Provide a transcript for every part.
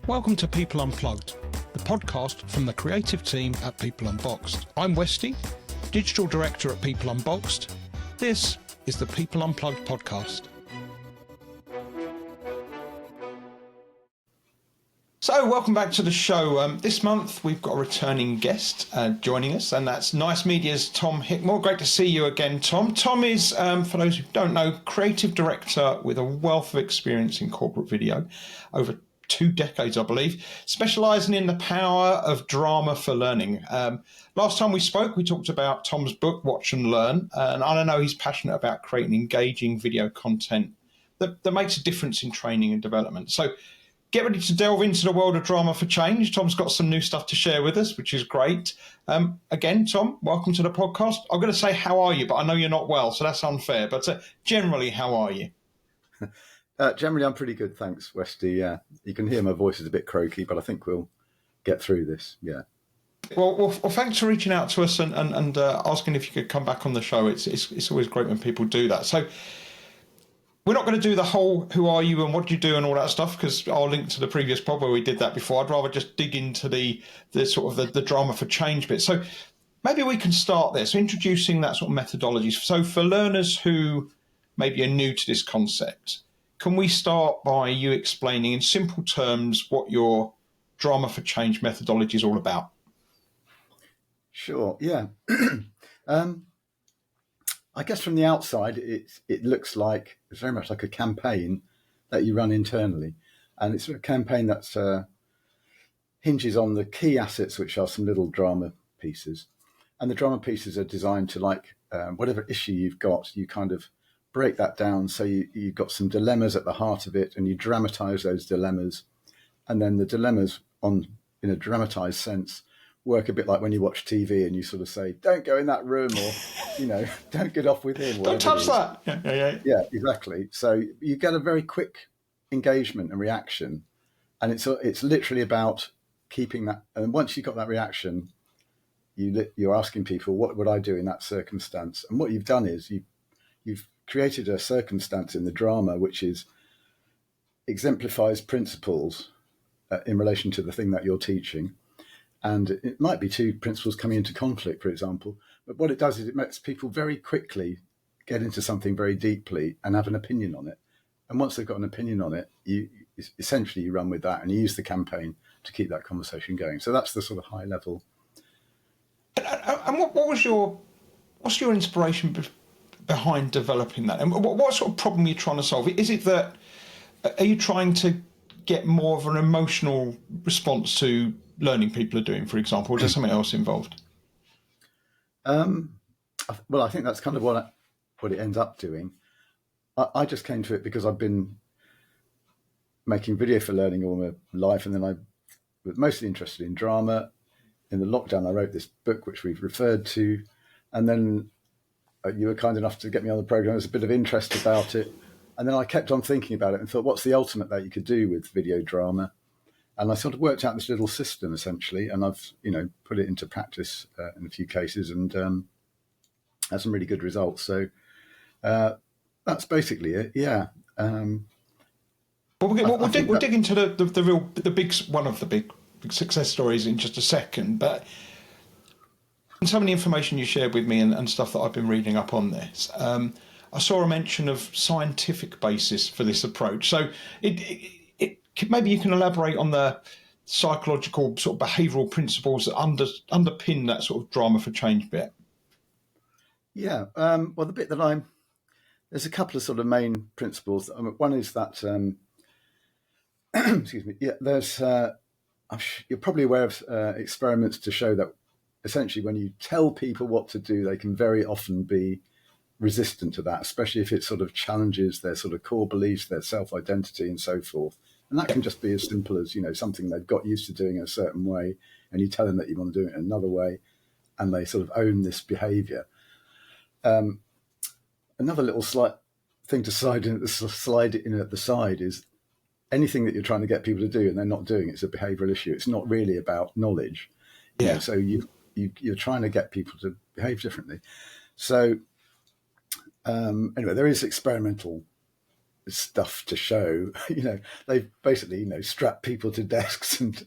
Welcome to People Unplugged, the podcast from the creative team at People Unboxed. I'm Westy, Digital Director at People Unboxed. This is the People Unplugged podcast. So, welcome back to the show. This month we've got a returning guest joining us, and that's Nice Media's Tom Hickmore. Great to see you again, Tom. Tom is, for those who don't know, creative director with a wealth of experience in corporate video, over 2 decades, I believe, specialising in the power of drama for learning. Last time we spoke, we talked about Tom's book, Watch and Learn, and I know he's passionate about creating engaging video content that makes a difference in training and development. So get ready to delve into the world of drama for change. Tom's got some new stuff to share with us, which is great. Again, Tom, welcome to the podcast. I'm going to say, how are you? But I know you're not well, so that's unfair. But generally, how are you? Generally, I'm pretty good, thanks, Westy. Yeah, you can hear my voice is a bit croaky, but I think we'll get through this. Yeah. Well, thanks for reaching out to us and asking if you could come back on the show. It's always great when people do that. So we're not going to do the whole who are you and what do you do and all that stuff, because I'll link to the previous pod where we did that before. I'd rather just dig into the sort of the drama for change bit. So maybe we can start there. So introducing that sort of methodology. So for learners who maybe are new to this concept, can we start by you explaining in simple terms what your drama for change methodology is all about? Sure, yeah. I guess from the outside, it looks like it's very much like a campaign that you run internally. And it's a campaign that hinges on the key assets, which are some little drama pieces. And the drama pieces are designed to, like, whatever issue you've got, you kind of break that down. So you've got some dilemmas at the heart of it, and you dramatize those dilemmas. And then the dilemmas, in a dramatized sense, work a bit like when you watch TV and you sort of say, don't go in that room, or, don't get off with him. Don't touch that. Yeah, exactly. So you get a very quick engagement and reaction. And it's literally about keeping that. And once you've got that reaction, you're asking people, what would I do in that circumstance? And what you've done is you've created a circumstance in the drama which exemplifies principles in relation to the thing that you're teaching. And it might be two principles coming into conflict, for example. But what it does is it makes people very quickly get into something very deeply and have an opinion on it. And once they've got an opinion on it, you run with that and you use the campaign to keep that conversation going. So that's the sort of high level. And what's your inspiration behind developing that? And what sort of problem are you trying to solve? Is it that, are you trying to get more of an emotional response to learning people are doing, for example, or is there something else involved? Well, I think that's kind of what it ends up doing. I just came to it because I've been making video for learning all my life, and then I was mostly interested in drama. In the lockdown, I wrote this book, which we've referred to, and then you were kind enough to get me on the program. There was a bit of interest about it. And then I kept on thinking about it and thought, what's the ultimate that you could do with video drama? And I sort of worked out this little system, essentially, and I've, put it into practice in a few cases and had some really good results. So that's basically it, yeah. Well, we'll dig into the big one of the big success stories in just a second, but some of the information you shared with me and stuff that I've been reading up on this, I saw a mention of scientific basis for this approach. So maybe you can elaborate on the psychological sort of behavioural principles that underpin that sort of drama for change bit. Yeah, well, the bit that there's a couple of sort of main principles. One is that, excuse me, yeah, there's, you're probably aware of experiments to show that essentially when you tell people what to do, they can very often be resistant to that, especially if it sort of challenges their sort of core beliefs, their self-identity and so forth. And that can just be as simple as, something they've got used to doing in a certain way, and you tell them that you want to do it in another way, and they sort of own this behaviour. Another little slight thing to slide in at the side is anything that you're trying to get people to do and they're not doing, it's a behavioural issue. It's not really about knowledge. Yeah. So you're trying to get people to behave differently. So anyway, there is experimental stuff to show. They've basically strapped people to desks and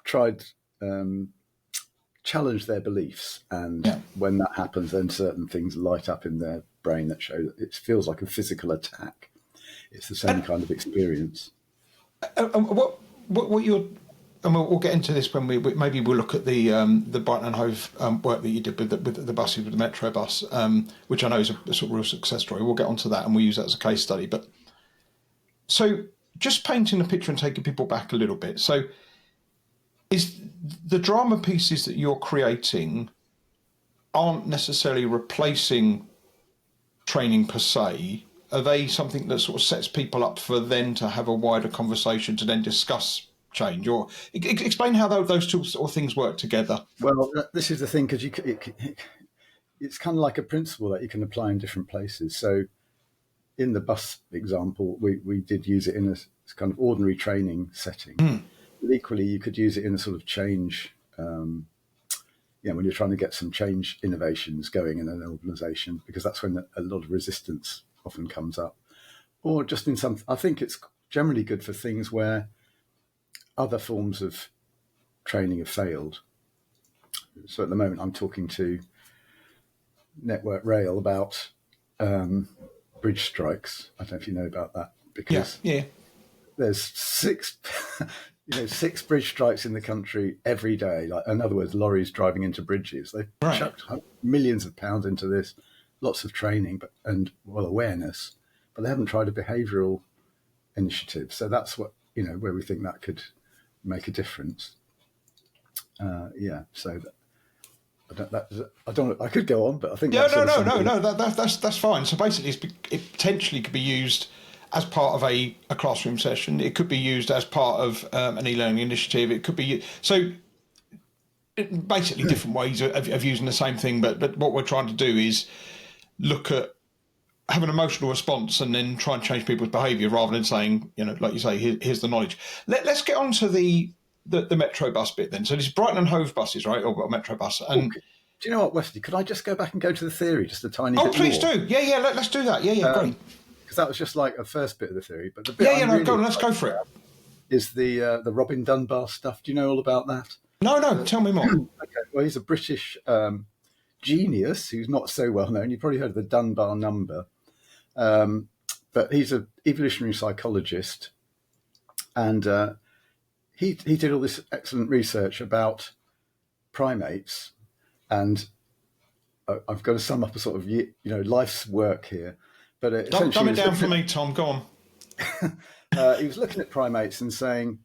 tried challenge their beliefs, and when that happens, then certain things light up in their brain that show that it feels like a physical attack. It's the same kind of experience. What you're, and we'll get into this when maybe we'll look at the Brighton and Hove work that you did with the buses, with the Metro bus, which I know is a sort of real success story. We'll get onto that and we'll use that as a case study. But so just painting a picture and taking people back a little bit. So is the drama pieces that you're creating aren't necessarily replacing training per se. Are they something that sort of sets people up for then to have a wider conversation to then discuss change? Or explain how those two sort of things work together. Well, this is the thing, because it's kind of like a principle that you can apply in different places. So in the bus example, we did use it in a kind of ordinary training setting. But equally, you could use it in a sort of change, when you're trying to get some change innovations going in an organisation, because that's when a lot of resistance often comes up. Or just in some, I think it's generally good for things where other forms of training have failed. So at the moment, I'm talking to Network Rail about bridge strikes. I don't know if you know about that, because there's six bridge strikes in the country every day. Like, in other words, lorries driving into bridges. They've chucked millions of pounds into this, lots of training and awareness, but they haven't tried a behavioural initiative. So that's what where we think that could make a difference. So I could go on, but I think no. That's fine. So basically, it potentially could be used as part of a classroom session. It could be used as part of an e-learning initiative. It could be basically different ways of using the same thing. But what we're trying to do is look at have an emotional response and then try and change people's behaviour, rather than saying, like you say, here's the knowledge. Let's get on to the Metro bus bit then. So this is Brighton and Hove buses, right? Or Metro bus. And do you know what, Wesley? Could I just go back and go to the theory just a tiny bit more? Oh, please do. Yeah. Let's do that. Yeah. Great. Because that was just like a first bit of the theory, but the bit go on. Let's go for it. Is the Robin Dunbar stuff? Do you know all about that? No. Tell me more. Okay. Well, he's a British genius who's not so well known. You've probably heard of the Dunbar number, but he's an evolutionary psychologist, and he did all this excellent research about primates. And I've got to sum up a sort of life's work here. But Dumb it down for me, Tom. Go on. He was looking at primates and saying,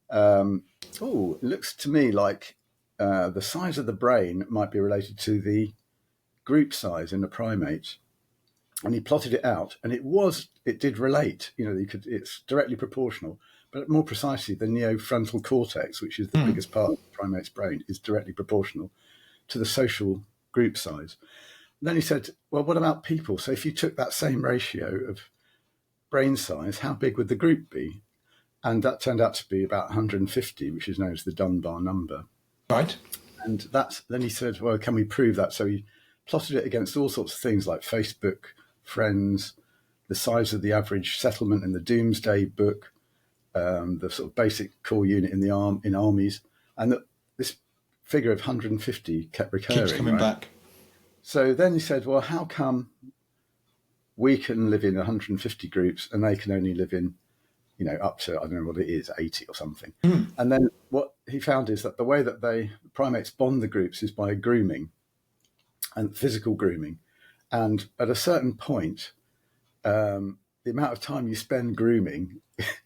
it looks to me like the size of the brain might be related to the group size in the primate. And he plotted it out, and it did relate. It's directly proportional, but more precisely, the neofrontal cortex, which is the biggest part of the primate's brain, is directly proportional to the social group size. And then he said, well, what about people? So if you took that same ratio of brain size, how big would the group be? And that turned out to be about 150, which is known as the Dunbar number. Right. And then he said, well, can we prove that? So he plotted it against all sorts of things like Facebook, friends, the size of the average settlement in the Doomsday Book, the sort of basic core unit in armies, and this figure of 150 kept recurring. Keeps coming back. So then he said, well, how come we can live in 150 groups and they can only live in, up to, I don't know what it is, 80 or something. And then what he found is that the way that primates bond the groups is by grooming and physical grooming. And at a certain point, the amount of time you spend grooming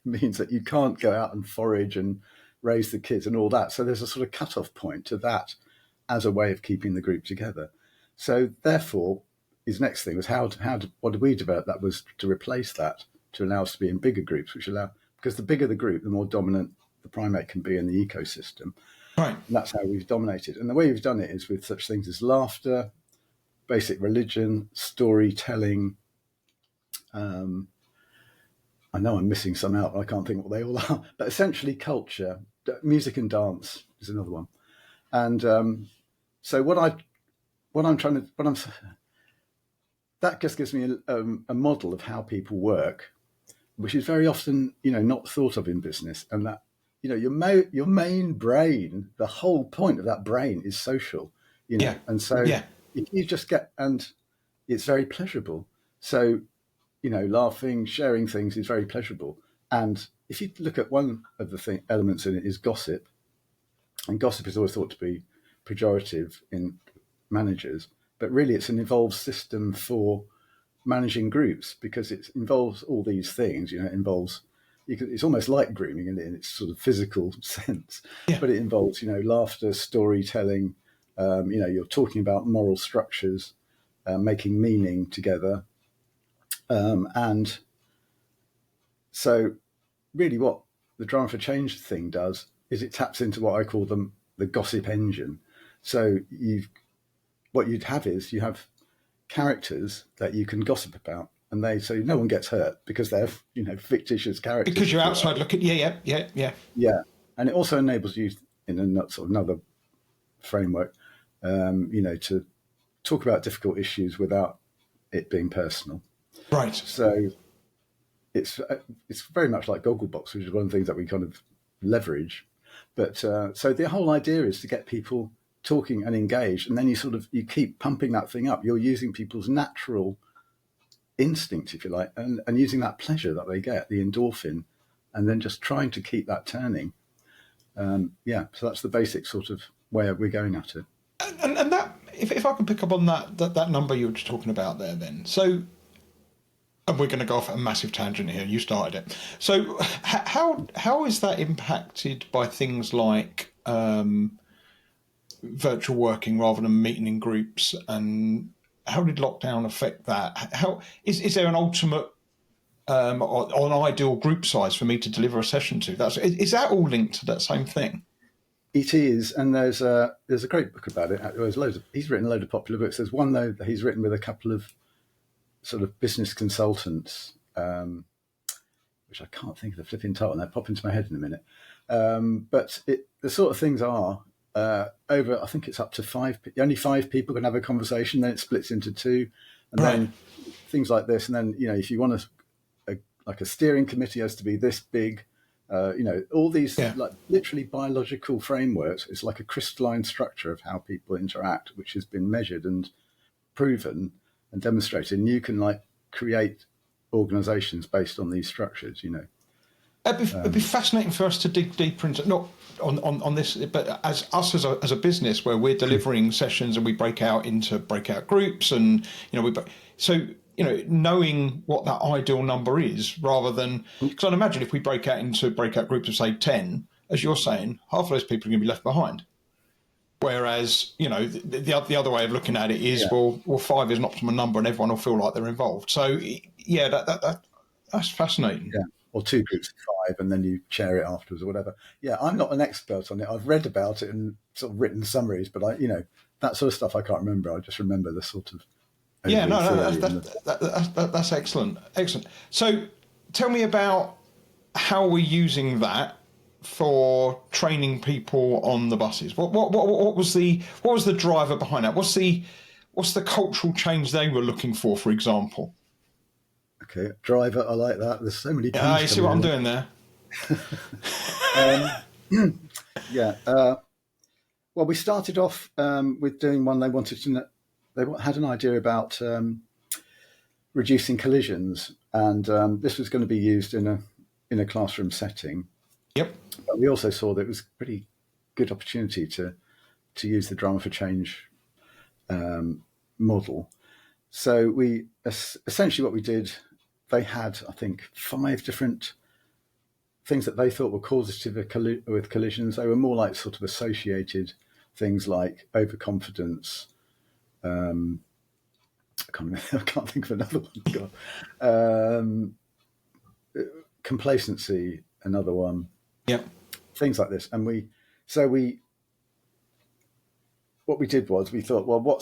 means that you can't go out and forage and raise the kids and all that. So there's a sort of cut-off point to that as a way of keeping the group together. So therefore, his next thing was what did we develop? That was to replace that, to allow us to be in bigger groups, because the bigger the group, the more dominant the primate can be in the ecosystem. Right. And that's how we've dominated. And the way we've done it is with such things as laughter, basic religion, storytelling. I know I'm missing some out, but I can't think what they all are. But essentially culture, music and dance is another one. And so what I'm that just gives me a model of how people work, which is very often, not thought of in business. And that, your main brain, the whole point of that brain is social, Yeah. And so Yeah. if you just and it's very pleasurable. So, laughing, sharing things is very pleasurable. And if you look at one of the elements in it is gossip, and gossip is always thought to be pejorative in managers, but really it's an evolved system for managing groups because it involves all these things. It involves, it's almost like grooming in its sort of physical sense, Yeah. but it involves, laughter, storytelling. You're talking about moral structures, making meaning together, and so really what the Drama for Change thing does is it taps into what I call the gossip engine. So what you'd have is you have characters that you can gossip about, and so no one gets hurt because they're fictitious characters. Because you're outside looking. Yeah. And it also enables you in a sort of another framework, to talk about difficult issues without it being personal. Right. So it's very much like Gogglebox, which is one of the things that we kind of leverage. But so the whole idea is to get people talking and engaged, and then you keep pumping that thing up. You're using people's natural instinct, if you like, and using that pleasure that they get, the endorphin, and then just trying to keep that turning. So that's the basic sort of way we're going at it. And that, if I can pick up on that number you were just talking about there, then so. And we're going to go off at a massive tangent here. You started it. So how is that impacted by things like virtual working rather than meeting in groups? And how did lockdown affect that? How is there an ultimate or an ideal group size for me to deliver a session to? Is that all linked to that same thing? It is, and there's a great book about it. He's written a load of popular books. There's one though that he's written with a couple of sort of business consultants, which I can't think of the flipping title, and they'll pop into my head in a minute. But the sort of things are over, I think it's up to only 5 people can have a conversation, then it splits into 2, and Right. then things like this. And then, if you want like a steering committee has to be this big, all these like literally biological frameworks. It's like a crystalline structure of how people interact, which has been measured and proven and demonstrated, and you can like create organizations based on these structures. It'd be fascinating for us to dig deeper into, not on this, but as a business where we're delivering sessions and we break out into breakout groups, and knowing what that ideal number is, rather than, because I'd imagine if we break out into breakout groups of say 10, as you're saying, half of those people are going to be left behind. Whereas, the other way of looking at it is, well, 5 is an optimal number, and everyone will feel like they're involved. So, that's fascinating. Yeah, or 2 groups of 5, and then you share it afterwards or whatever. Yeah, I'm not an expert on it. I've read about it and sort of written summaries, but that sort of stuff I can't remember. I just remember the sort of that's excellent. So, tell me about how we're using that for training people on the buses. What was the driver behind that? What's the cultural change they were looking for example? Okay, driver, I like that. There's so many. You see what I'm doing there? Well, we started off with doing one. They had an idea about reducing collisions, and this was going to be used in a classroom setting. Yep. But we also saw that it was a pretty good opportunity to use the Drama for Change model. So we essentially what we did, they had, I think, 5 different things that they thought were causative with collisions. They were more like sort of associated things like overconfidence. I can't think of another one. Complacency, another one. Yep. Things like this. And what we did was we thought, well,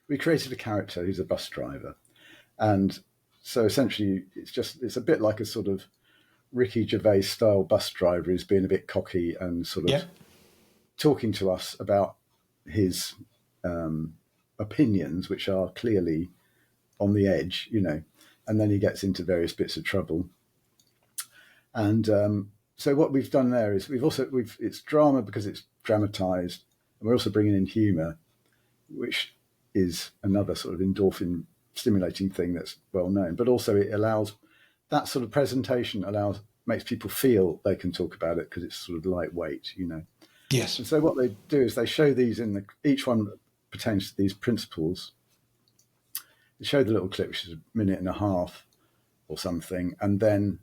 we created a character who's a bus driver. And so essentially it's a bit like a sort of Ricky Gervais style bus driver who's being a bit cocky and sort of talking to us about his opinions which are clearly on the edge, and then he gets into various bits of trouble. And so what we've done there is it's drama because it's dramatized, and we're also bringing in humor, which is another sort of endorphin stimulating thing that's well known, but also it allows that sort of presentation makes people feel they can talk about it because it's sort of lightweight, Yes. And so what they do is they show these each one pertains to these principles. They show the little clip, which is a minute and a half or something, and then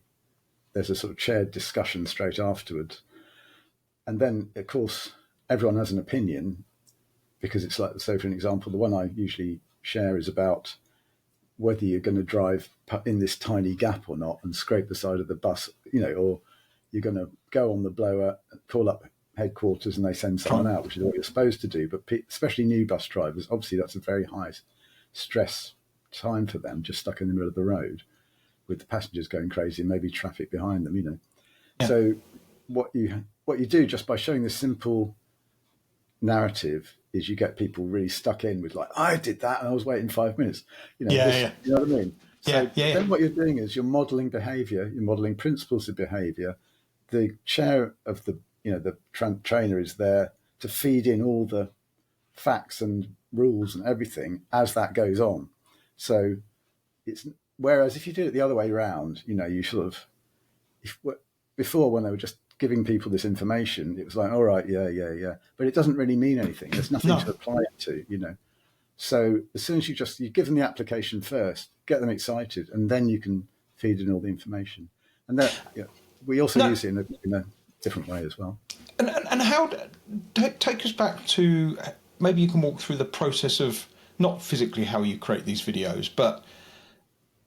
there's a sort of shared discussion straight afterwards. And then, of course, everyone has an opinion because it's like, so for an example, the one I usually share is about whether you're going to drive in this tiny gap or not and scrape the side of the bus, or you're going to go on the blower, call up headquarters and they send someone out, which is what you're supposed to do. But especially new bus drivers, obviously that's a very high stress time for them, just stuck in the middle of the road with the passengers going crazy and maybe traffic behind them, Yeah. So what you do just by showing this simple narrative is you get people really stuck in with like, I did that and I was waiting 5 minutes. You know what I mean? So then what you're doing is you're modeling behavior, you're modeling principles of behavior. The chair of the trainer is there to feed in all the facts and rules and everything as that goes on. So whereas if you did it the other way around, you sort of, before when they were just giving people this information, it was like, all right, yeah. But it doesn't really mean anything. There's nothing to apply it to, So as soon as you give them the application first, get them excited, and then you can feed in all the information. And that we also use it in a different way as well. And how, take us back to, maybe you can walk through the process of, not physically how you create these videos, but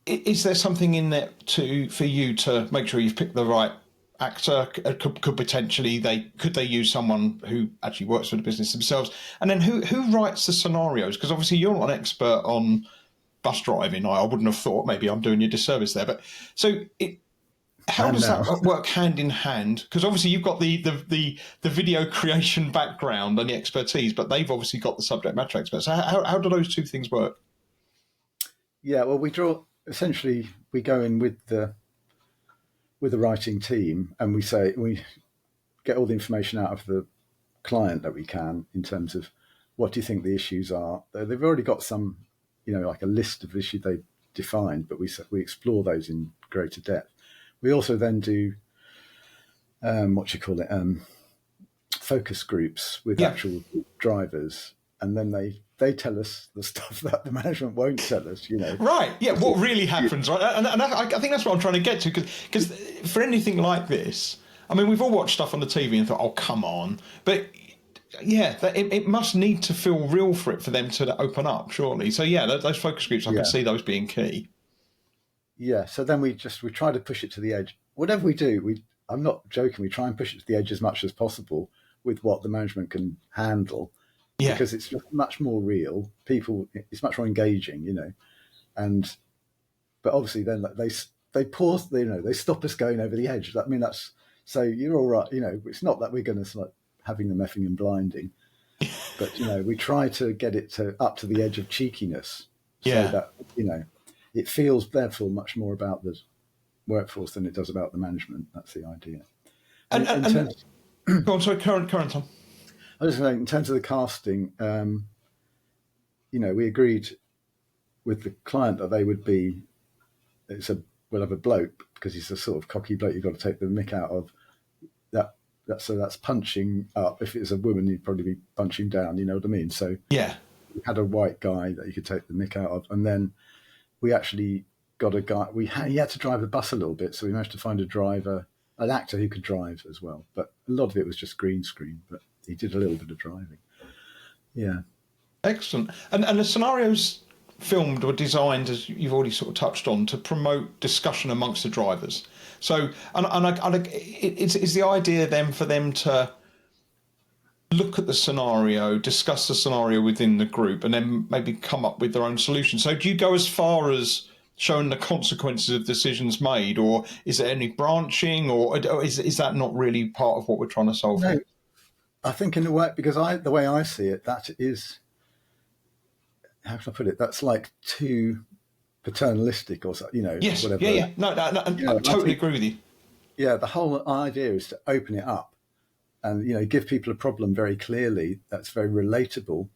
is there something in there for you to make sure you've picked the right actor? Could potentially they use someone who actually works for the business themselves? And then who writes the scenarios? Because obviously you're not an expert on bus driving. I wouldn't have thought. Maybe I'm doing you a disservice there. But so how does that work hand in hand? Because obviously you've got the video creation background and the expertise, but they've obviously got the subject matter experts. So how do those two things work? Yeah, well, we go in with the writing team, and we get all the information out of the client that we can in terms of what do you think the issues are. They've already got some, like a list of issues they've defined, but we explore those in greater depth. We also then do focus groups with actual drivers, and then they tell us the stuff that the management won't tell us, Right, yeah, what really happens, right? And I think that's what I'm trying to get to, because for anything like this, I mean, we've all watched stuff on the TV and thought, oh, come on. But, yeah, it must need to feel real for them to open up, surely. So, yeah, those focus groups, I can see those being key. Yeah, so then we try to push it to the edge. Whatever we do, I'm not joking, we try and push it to the edge as much as possible with what the management can handle. Yeah. Because it's just much more real. It's much more engaging, but obviously then they pause, they stop us going over the edge. I mean, so you're all right, it's not that we're going to start having them effing and blinding, but we try to get it up to the edge of cheekiness, so that it feels therefore much more about the workforce than it does about the management. That's the idea. Go on, sorry, current Tom. I was saying, in terms of the casting, we agreed with the client that they would be. We'll have a bloke because he's a sort of cocky bloke you've got to take the mick out of. That's punching up. If it's a woman, you'd probably be punching down. You know what I mean? So we had a white guy that you could take the mick out of, and then we actually got a guy. He had to drive a bus a little bit, so we managed to find an actor who could drive as well. But a lot of it was just green screen. But he did a little bit of driving. Yeah. Excellent. And the scenarios filmed or designed, as you've already sort of touched on, to promote discussion amongst the drivers. So, it's the idea then for them to look at the scenario, discuss the scenario within the group, and then maybe come up with their own solution. So do you go as far as showing the consequences of decisions made, or is there any branching, or is that not really part of what we're trying to solve? No. I think in a way, because the way I see it, that is how can I put it? That's like too paternalistic or so, Yes, whatever. yeah, yeah. No, I I totally think, agree with you. yeah, the whole idea is to open it up and give people a problem very clearly that's very relatable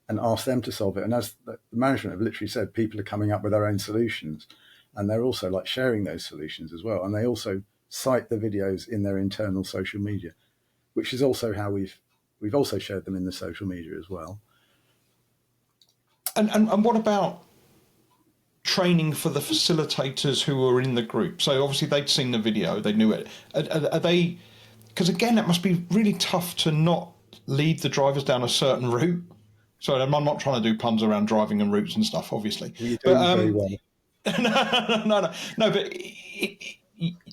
and ask them to solve it. And as the management have literally said, people are coming up with their own solutions, and they're also like sharing those solutions as well. And they also cite the videos in their internal social media, which is also how we've also shared them in the social media as well. And what about training for the facilitators who were in the group? So obviously they'd seen the video, they knew it. Are they? Because again, that must be really tough to not lead the drivers down a certain route. So I'm not trying to do puns around driving and routes and stuff, obviously. Well, you're But doing very well. no. But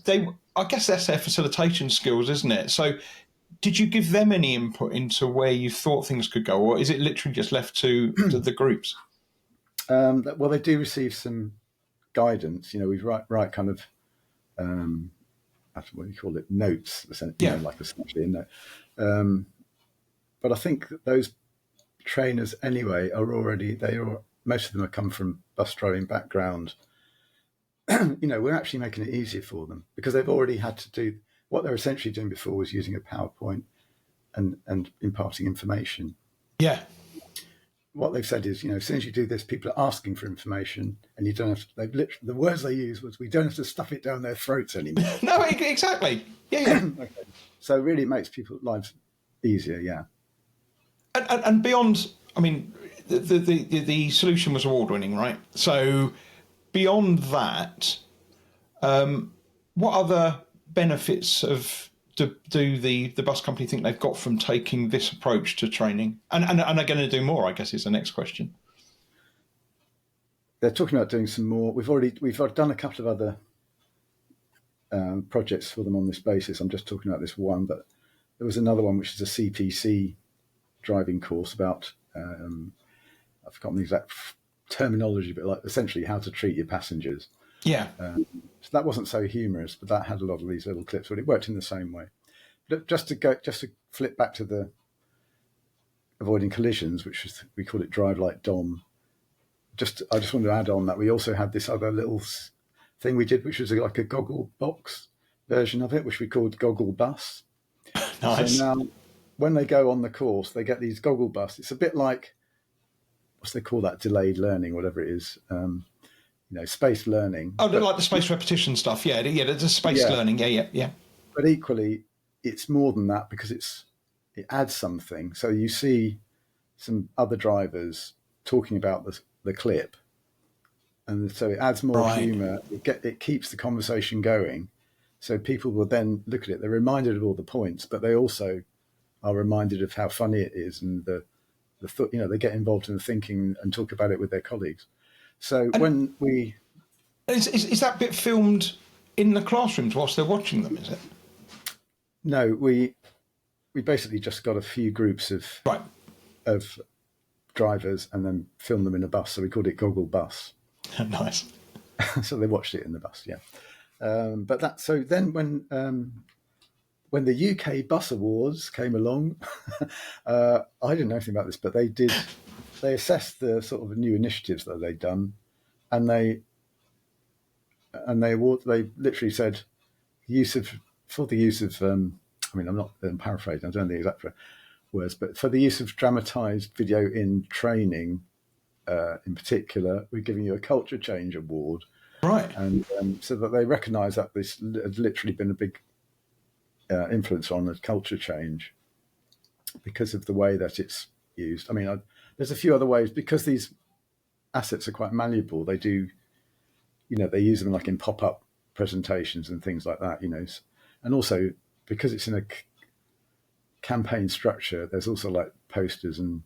they, I guess that's their facilitation skills, isn't it? So, did you give them any input into where you thought things could go, or is it literally just left to the groups? Well, they do receive some guidance. We write kind of what do you call it, notes, Yeah, like essentially a note. But I think that those trainers anyway most of them have come from bus driving background. We're actually making it easier for them because they've already had to do what they're essentially doing before was using a PowerPoint and imparting information. yeah. What they've said is, as soon as you do this, people are asking for information, and you don't have to. They've literally, the words they use was, "We don't have to stuff it down their throats anymore." No, exactly. Yeah. Okay. So it really makes people's lives easier. Yeah. And beyond, I mean, the solution was award winning, right? So beyond that, what other benefits do the bus company think they've got from taking this approach to training? And are going to do more, I guess, is the next question. They're talking about doing some more. We've done a couple of other projects for them on this basis. I'm just talking about this one, but there was another one which is a CPC driving course about I've forgotten the exact terminology, but like essentially how to treat your passengers. Yeah. So that wasn't so humorous, but that had a lot of these little clips, but it worked in the same way. But just to flip back to the avoiding collisions, which was, we call it Drive Like Dom. I just want to add on that we also had this other little thing we did, which was like a goggle box version of it, which we called Goggle Bus. Nice. So now, when they go on the course, they get these goggle bus. It's a bit like, what's they call that, delayed learning, whatever it is, spaced learning. Oh, like the space repetition stuff. Yeah, there's a space learning. Yeah. But equally, it's more than that because it adds something. So you see some other drivers talking about the clip, and so it adds more humour. It keeps the conversation going. So people will then look at it. They're reminded of all the points, but they also are reminded of how funny it is, and they get involved in the thinking and talk about it with their colleagues. So when we is that bit filmed in the classrooms whilst they're watching them? Is it? No, we basically just got a few groups of drivers and then filmed them in a bus. So we called it Goggle Bus. Nice. So they watched it in the bus, yeah. But that, so then when the UK Bus Awards came along, I didn't know anything about this, but they assessed the sort of new initiatives that they'd done, and they literally said the use of I'm paraphrasing, I don't know the exact words, but for the use of dramatized video in training, in particular, we're giving you a culture change award. Right. And so that they recognise that this has literally been a big influence on the culture change because of the way that it's used. I mean, there's a few other ways, because these assets are quite malleable. They do, they use them like in pop-up presentations and things like that, and also because it's in a campaign structure, there's also like posters and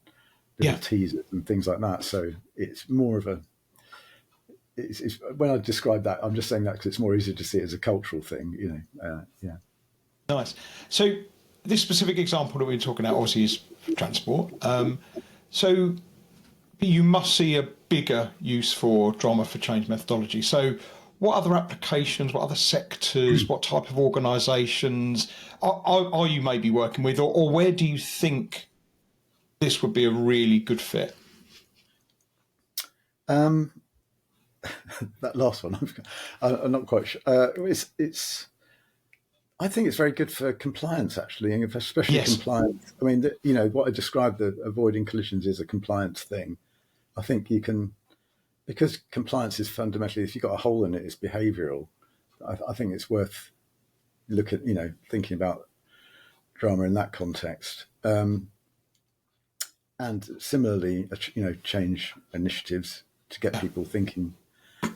little teasers and things like that. So it's more of it's when I describe that, I'm just saying that because it's more easy to see it as a cultural thing, yeah. Nice. So this specific example that we're talking about obviously is transport. So you must see a bigger use for drama for change methodology. So what other applications, what other sectors, what type of organisations are you maybe working with, or where do you think this would be a really good fit? That last one, I'm not quite sure. I think it's very good for compliance, actually, and especially Yes. compliance. I mean, what I described, the avoiding collisions, is a compliance thing. I think you can, because compliance is fundamentally, if you've got a hole in it, it's behavioural. I think it's worth thinking about drama in that context. And similarly, change initiatives to get people thinking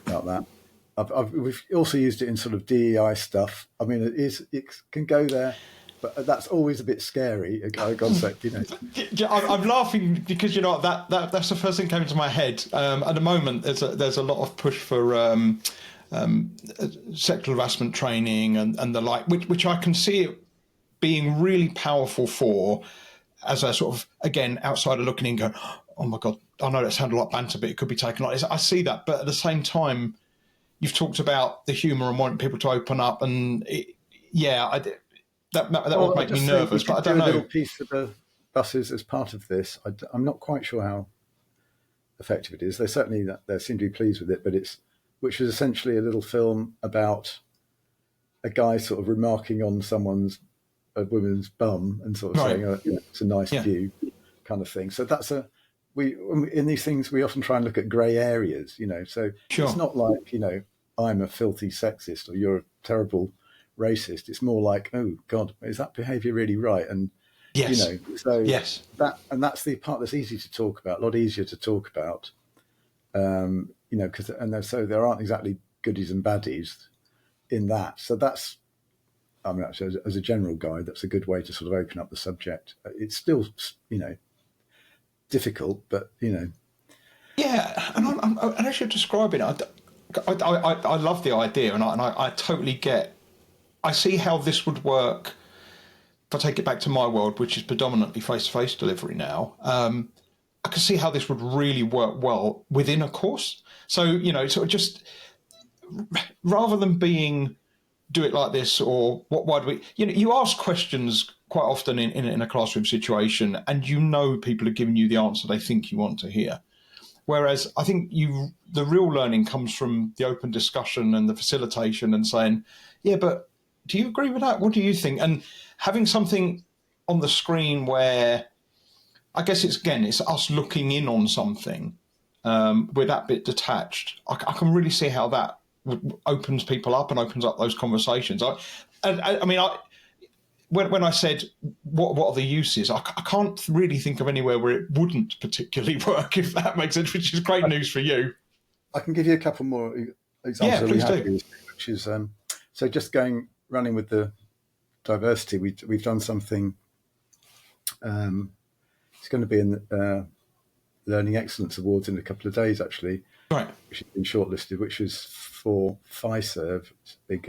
about that. We've also used it in sort of DEI stuff. I mean, it can go there, but that's always a bit scary. I got to say, I'm laughing because that's the first thing that came into my head. At the moment, there's a lot of push for sexual harassment training and the like, which I can see it being really powerful for, as a sort of, again, outsider looking in, going, oh my God, I know that sounded like banter, but it could be taken like this. I see that, but at the same time, you've talked about the humour and wanting people to open up, and that would make me nervous. But I don't know. A little piece for the buses as part of this. I'm not quite sure how effective it is. They seem to be pleased with it, but which was essentially a little film about a guy sort of remarking on a woman's bum and sort of saying, it's a nice view, kind of thing. So in these things, we often try and look at grey areas, so It's not like, I'm a filthy sexist or you're a terrible racist. It's more like, oh God, is that behaviour really right? And, yes. Yes. That's the part that's easy to talk about, a lot easier to talk about, so there aren't exactly goodies and baddies in that. So that's, actually, as a general guide, that's a good way to sort of open up the subject. It's still, difficult, but Yeah, and as you're describing it, I love the idea, and I totally get. I see how this would work. If I take it back to my world, which is predominantly face-to-face delivery now, I can see how this would really work well within a course. So sort of just rather than being do it like this or why do we? You ask questions quite often in a classroom situation, and people are giving you the answer they think you want to hear. Whereas I think the real learning comes from the open discussion and the facilitation and saying, yeah, but do you agree with that? What do you think? And having something on the screen where I guess it's us looking in on something with that bit detached. I can really see how that opens people up and opens up those conversations. When I said what are the uses, I can't really think of anywhere where it wouldn't particularly work, if that makes sense, which is great news for you. I can give you a couple more examples. Yeah, please do. Which is so just running with the diversity. We've done something. It's going to be in Learning Excellence Awards in a couple of days, actually. Right. Which has been shortlisted, which was for Fiserv, big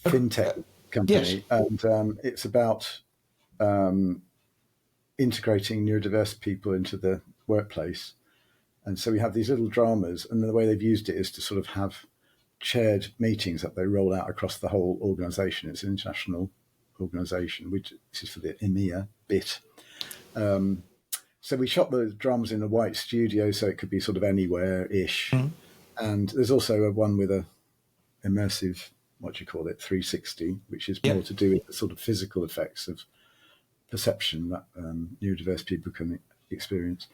fintech company, yes. And it's about integrating neurodiverse people into the workplace. And so we have these little dramas, and the way they've used it is to sort of have chaired meetings that they roll out across the whole organisation. It's an international organisation, this is for the EMEA bit. So we shot the dramas in a white studio, so it could be sort of anywhere-ish. Mm-hmm. And there's also one with a immersive, 360, which is more to do with the sort of physical effects of perception that neurodiverse people can experience.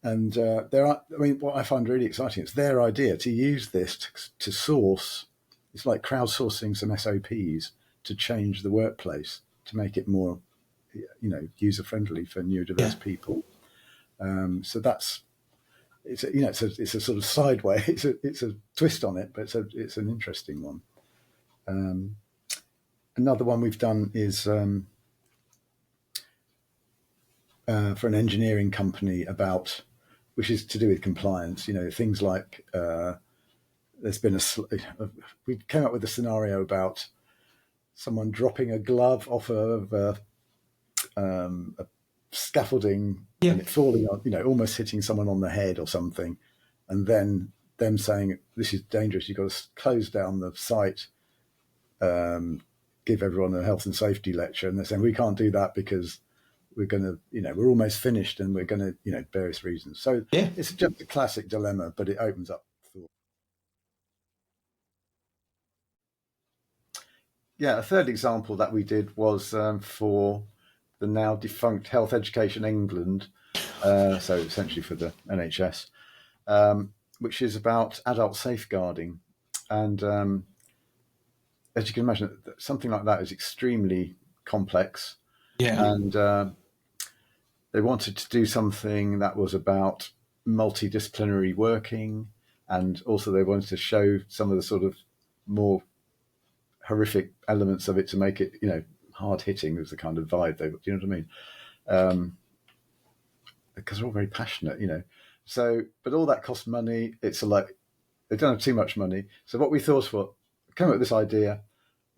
And what I find really exciting, it's their idea to use this to source, it's like crowdsourcing some SOPs to change the workplace, to make it more, user-friendly for neurodiverse people. So that's, it's a sort of sideway, it's a twist on it, but it's an interesting one. Another one we've done is for an engineering company which is to do with compliance. Things like there's been we came up with a scenario about someone dropping a glove off of a scaffolding and it falling on, almost hitting someone on the head or something, and then them saying, "This is dangerous. You've got to close down the site." Give everyone a health and safety lecture, and they're saying we can't do that because we're going to, we're almost finished and we're going to, various reasons. So Yeah. it's just a classic dilemma, but it opens up thought. Yeah, a third example that we did was for the now defunct Health Education England, so essentially for the NHS, which is about adult safeguarding. And as you can imagine, something like that is extremely complex. Yeah. And they wanted to do something that was about multidisciplinary working. And also they wanted to show some of the sort of more horrific elements of it to make it, hard hitting was the kind of vibe they, you know what I mean? Because they're all very passionate, So, but all that costs money. It's like they don't have too much money. So what we thought was, come up with this idea.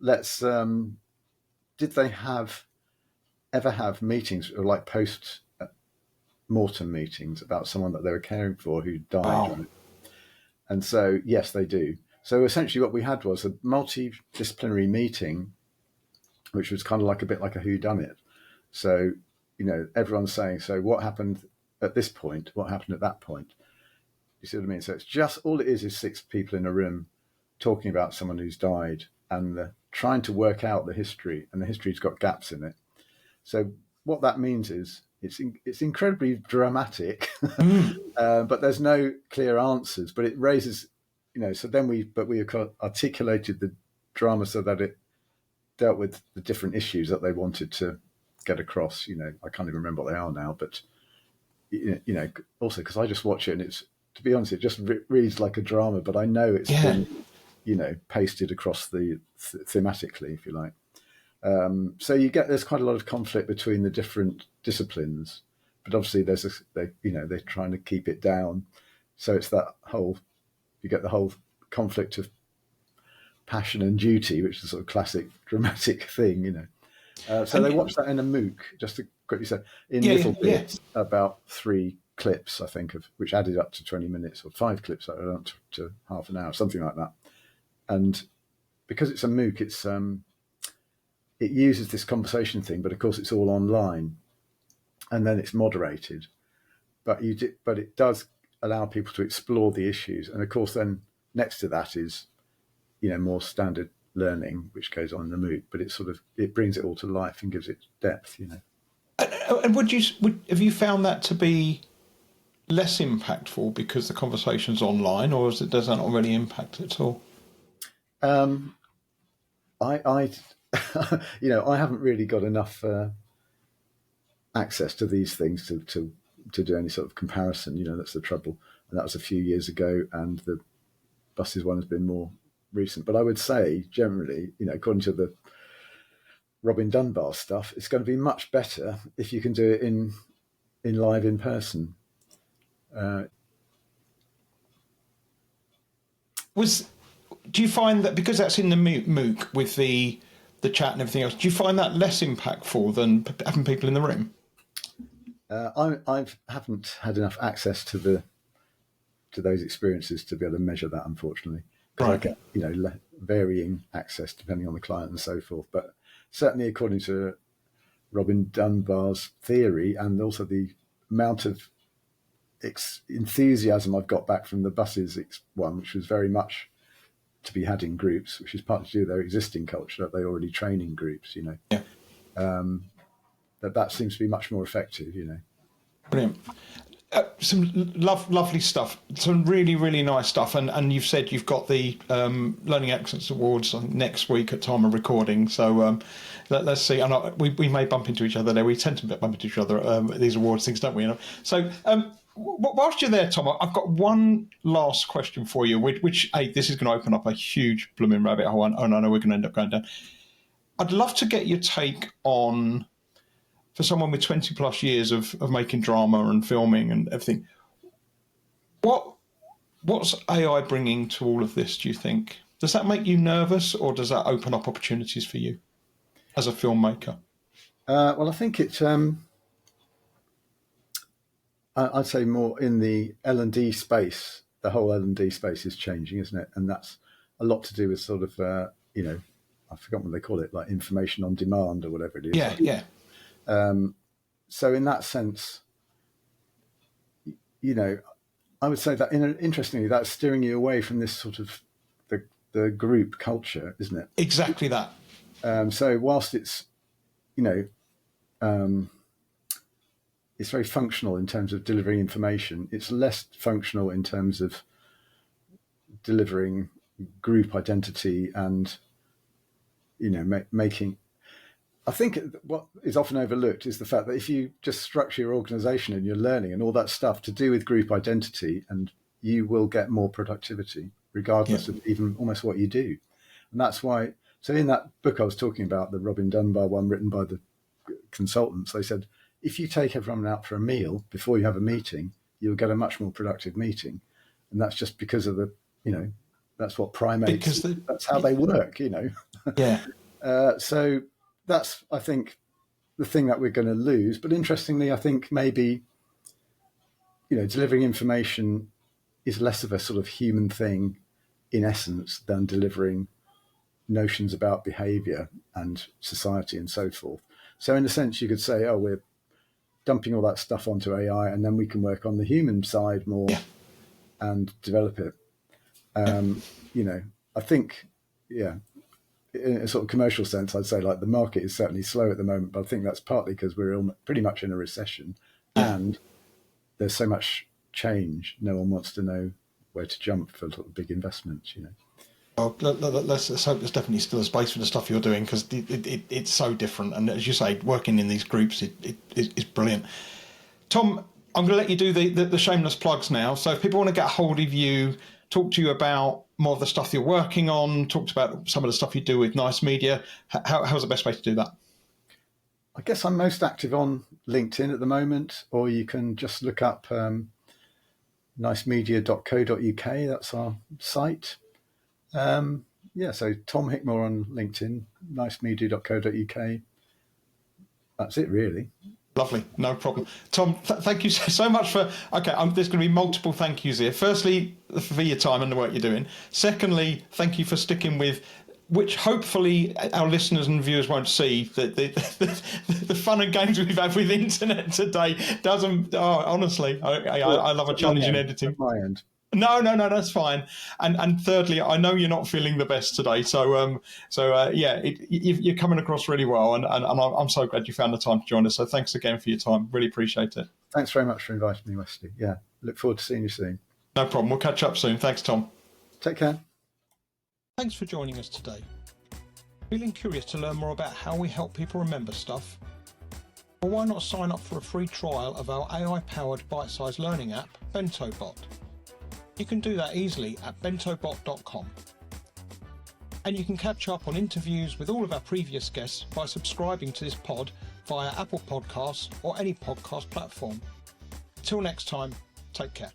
Let's. Did they ever have meetings or like post mortem meetings about someone that they were caring for who died? Wow. Right? And so yes, they do. So essentially, what we had was a multidisciplinary meeting, which was kind of like a bit like a whodunit. So, everyone's saying, so what happened at this point? What happened at that point? You see what I mean? So it's just, all it is 6 people in a room talking about someone who's died and trying to work out the history, and the history's got gaps in it. So what that means is it's incredibly dramatic, but there's no clear answers, but it raises, so then we articulated the drama so that it dealt with the different issues that they wanted to get across. I can't even remember what they are now, but also because I just watch it and it's, to be honest, it just reads like a drama, but I know it's been, pasted across thematically, if you like. So there's quite a lot of conflict between the different disciplines, but obviously they're trying to keep it down. So it's you get the whole conflict of passion and duty, which is a sort of classic dramatic thing, So they watched that in a MOOC, just to quickly say, in little bits, about 3 clips, I think, which added up to 20 minutes, or 5 clips that added up to half an hour, something like that. And because it's a MOOC, it uses this conversation thing, but of course it's all online, and then it's moderated. But it does allow people to explore the issues, and of course then next to that is, more standard learning which goes on in the MOOC, but it brings it all to life and gives it depth. And have you found that to be less impactful because the conversation's online, or does that not really impact at all? I I haven't really got enough access to these things to do any sort of comparison. That's the trouble. And that was a few years ago, and the buses one has been more recent. But I would say generally, according to the Robin Dunbar stuff, it's going to be much better if you can do it in live in person. Do you find that because that's in the MOOC with the chat and everything else, do you find that less impactful than having people in the room? I haven't had enough access to those experiences to be able to measure that, unfortunately, because I get varying access depending on the client and so forth. But certainly, according to Robin Dunbar's theory, and also the amount of enthusiasm I've got back from the buses one, which was very much to be had in groups, which is partly to do with their existing culture that they already train in groups. That seems to be much more effective. Brilliant. Some lovely stuff. Some really, really nice stuff. And you've said you've got the Learning Excellence Awards next week at time of recording. So let's see. And we may bump into each other there. We tend to bump into each other at these awards things, don't we? So whilst you're there, Tom, I've got one last question for you, which this is going to open up a huge blooming rabbit hole, and I know we're going to end up going down. I'd love to get your take on, for someone with 20 plus years of making drama and filming and everything, what's AI bringing to all of this, do you think? Does that make you nervous, or does that open up opportunities for you as a filmmaker? Well, I think it's, I'd say more in the L&D space. The whole L&D space is changing, isn't it? And that's a lot to do with sort of, I forgot what they call it, like information on demand or whatever it is. Yeah. So in that sense, I would say that interestingly, that's steering you away from this sort of the group culture, isn't it? Exactly that. So whilst it's, it's very functional in terms of delivering information, it's less functional in terms of delivering group identity and, making. I think what is often overlooked is the fact that if you just structure your organization and your learning and all that stuff to do with group identity, and you will get more productivity regardless of even almost what you do. And that's why, so in that book I was talking about, the Robin Dunbar one written by the consultants, they said, if you take everyone out for a meal before you have a meeting, you'll get a much more productive meeting. And that's just because of that's what primates, that's how they work, Yeah. So that's, I think, the thing that we're going to lose. But interestingly, I think maybe, delivering information is less of a sort of human thing in essence than delivering notions about behaviour and society and so forth. So in a sense, you could say, oh, we're dumping all that stuff onto AI and then we can work on the human side more and develop it. I think, in a sort of commercial sense, I'd say like the market is certainly slow at the moment, but I think that's partly because we're pretty much in a recession and there's so much change. No one wants to know where to jump for big investments, Well, let's hope there's definitely still a space for the stuff you're doing, because it's so different. And as you say, working in these groups is brilliant. Tom, I'm going to let you do the shameless plugs now. So if people want to get a hold of you, talk to you about more of the stuff you're working on, talk about some of the stuff you do with Nice Media, how's the best way to do that? I guess I'm most active on LinkedIn at the moment, or you can just look up nicemedia.co.uk. That's our site. So Tom Hickmore on LinkedIn, nicemedia.co.uk. That's it, really. Lovely, no problem. Tom, thank you so much for. Okay, there's going to be multiple thank yous here. Firstly, for your time and the work you're doing. Secondly, thank you for sticking with, which hopefully our listeners and viewers won't see, that the fun and games we've had with internet today doesn't. Oh, honestly, I love a challenge in editing. At my end. No, that's fine. And thirdly, I know you're not feeling the best today, so you're coming across really well, and I'm so glad you found the time to join us. So thanks again for your time. Really appreciate it. Thanks very much for inviting me, Wesley. Yeah, look forward to seeing you soon. No problem. We'll catch up soon. Thanks, Tom. Take care. Thanks for joining us today. Feeling curious to learn more about how we help people remember stuff? Well, why not sign up for a free trial of our AI-powered bite-sized learning app, BentoBot? You can do that easily at bentobot.com. And you can catch up on interviews with all of our previous guests by subscribing to this pod via Apple Podcasts or any podcast platform. Till next time, take care.